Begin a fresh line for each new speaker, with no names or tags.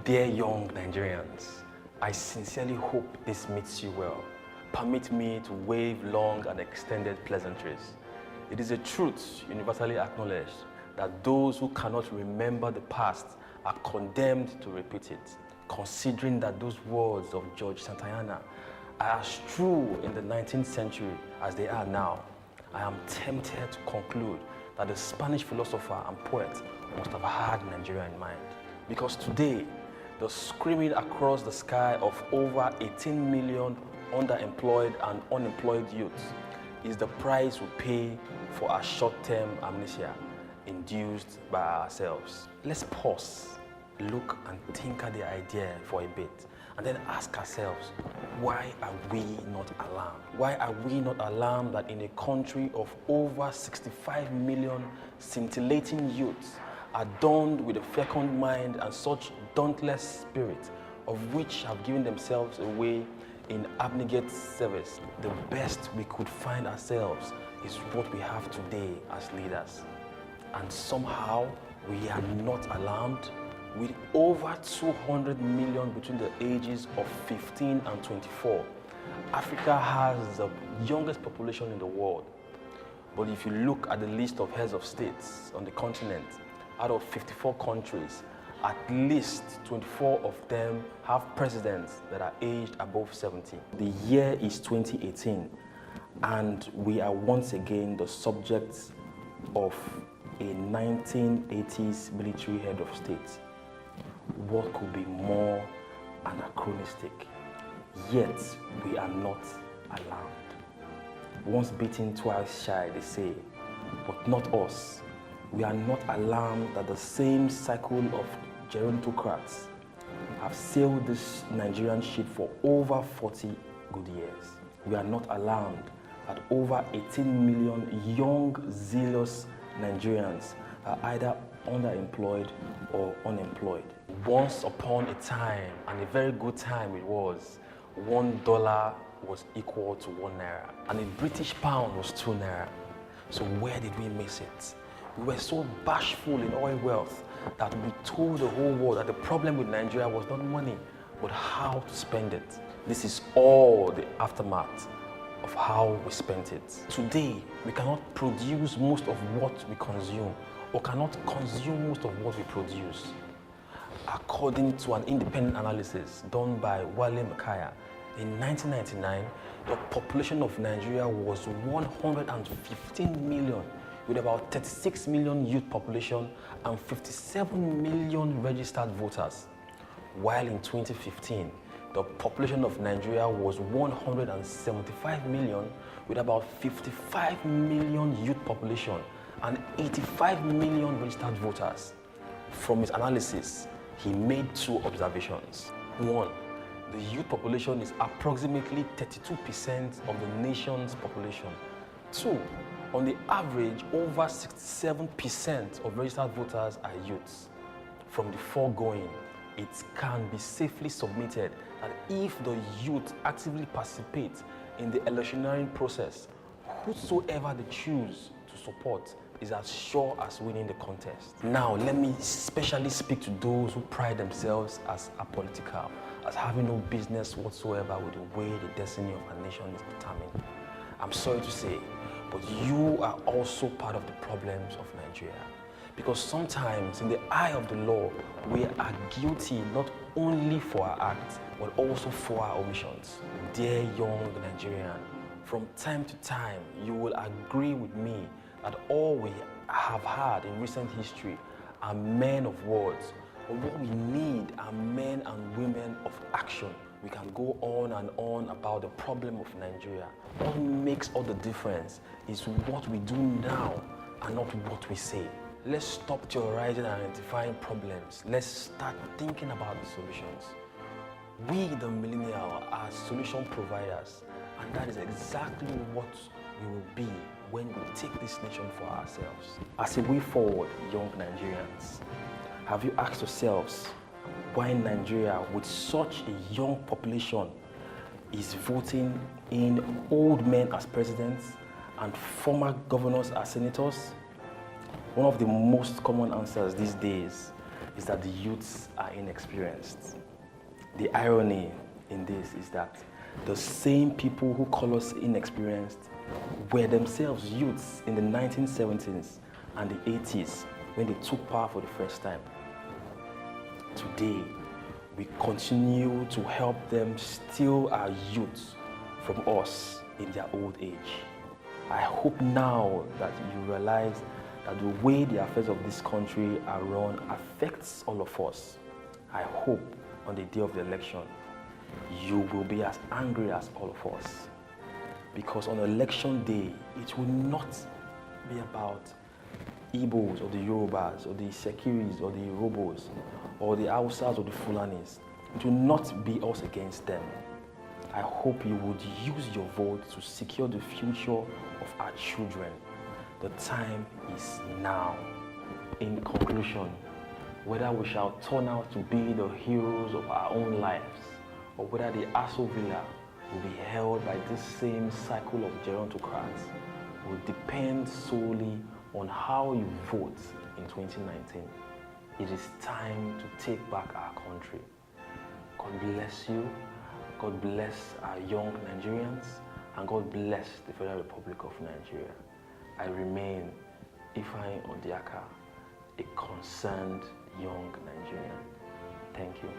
Dear young Nigerians, I sincerely hope this meets you well. Permit me to wave long and extended pleasantries. It is a truth universally acknowledged that those who cannot remember the past are condemned to repeat it. Considering that those words of George Santayana are as true in the 19th century as they are now, I am tempted to conclude that the Spanish philosopher and poet must have had Nigeria in mind. Because today, the screaming across the sky of over 18 million underemployed and unemployed youths is the price we pay for our short-term amnesia induced by ourselves. Let's pause, look and think at the idea for a bit, and then ask ourselves, why are we not alarmed? Why are we not alarmed that in a country of over 65 million scintillating youths adorned with a fecund mind and such dauntless spirit, of which have given themselves away in abnegate service, the best we could find ourselves is what we have today as leaders. And somehow we are not alarmed. With over 200 million between the ages of 15 and 24, Africa has the youngest population in the world. But if you look at the list of heads of states on the continent, out of 54 countries, at least 24 of them have presidents that are aged above 70. The year is 2018, and we are once again the subjects of a 1980s military head of state. What could be more anachronistic? Yet we are not alarmed. Once bitten, twice shy, they say, but not us. We are not alarmed that the same cycle of gerontocrats have sailed this Nigerian ship for over 40 good years. We are not alarmed that over 18 million young, zealous Nigerians are either underemployed or unemployed. Once upon a time, and a very good time it was, $1 was equal to 1 naira, and a British pound was 2 naira. So where did we miss it? We were so bashful in oil wealth that we told the whole world that the problem with Nigeria was not money, but how to spend it. This is all the aftermath of how we spent it. Today, we cannot produce most of what we consume, or cannot consume most of what we produce. According to an independent analysis done by Wale Makaya, in 1999, the population of Nigeria was 115 million, with about 36 million youth population and 57 million registered voters. While in 2015, the population of Nigeria was 175 million, with about 55 million youth population and 85 million registered voters. From his analysis, he made two observations. One, the youth population is approximately 32% of the nation's population. Two, on the average, over 67% of registered voters are youths. From the foregoing, it can be safely submitted that if the youth actively participate in the electioneering process, whosoever they choose to support is as sure as winning the contest. Now, let me especially speak to those who pride themselves as apolitical, as having no business whatsoever with the way the destiny of our nation is determined. I'm sorry to say, but you are also part of the problems of Nigeria. Because sometimes, in the eye of the law, we are guilty not only for our acts, but also for our omissions. Dear young Nigerian, from time to time, you will agree with me that all we have had in recent history are men of words, but what we need are men and women of action. We can go on and on about the problem of Nigeria. What makes all the difference is what we do now and not what we say. Let's stop theorizing and identifying problems. Let's start thinking about the solutions. We, the millennials, are solution providers, and that is exactly what we will be when we take this nation for ourselves. As a way forward, young Nigerians, have you asked yourselves why Nigeria, with such a young population, is voting in old men as presidents and former governors as senators? One of the most common answers these days is that the youths are inexperienced. The irony in this is that the same people who call us inexperienced were themselves youths in the 1970s and the 80s when they took power for the first time. Today, we continue to help them steal our youth from us in their old age. I hope now that you realize that the way the affairs of this country are run affects all of us. I hope on the day of the election, you will be as angry as all of us. Because on election day, it will not be about Igbos or the Yorubas or the Sekiris or the Robos or the Hausas or the Fulanis. It will not be us against them. I hope you would use your vote to secure the future of our children. The time is now. In conclusion, whether we shall turn out to be the heroes of our own lives or whether the Aso Villa will be held by this same cycle of gerontocrats will depend solely on how you vote in 2019. It is time to take back our country. God bless you. God bless our young Nigerians, and God bless the Federal Republic of Nigeria. I remain Ifeanyi Odiaka, a concerned young Nigerian. Thank you.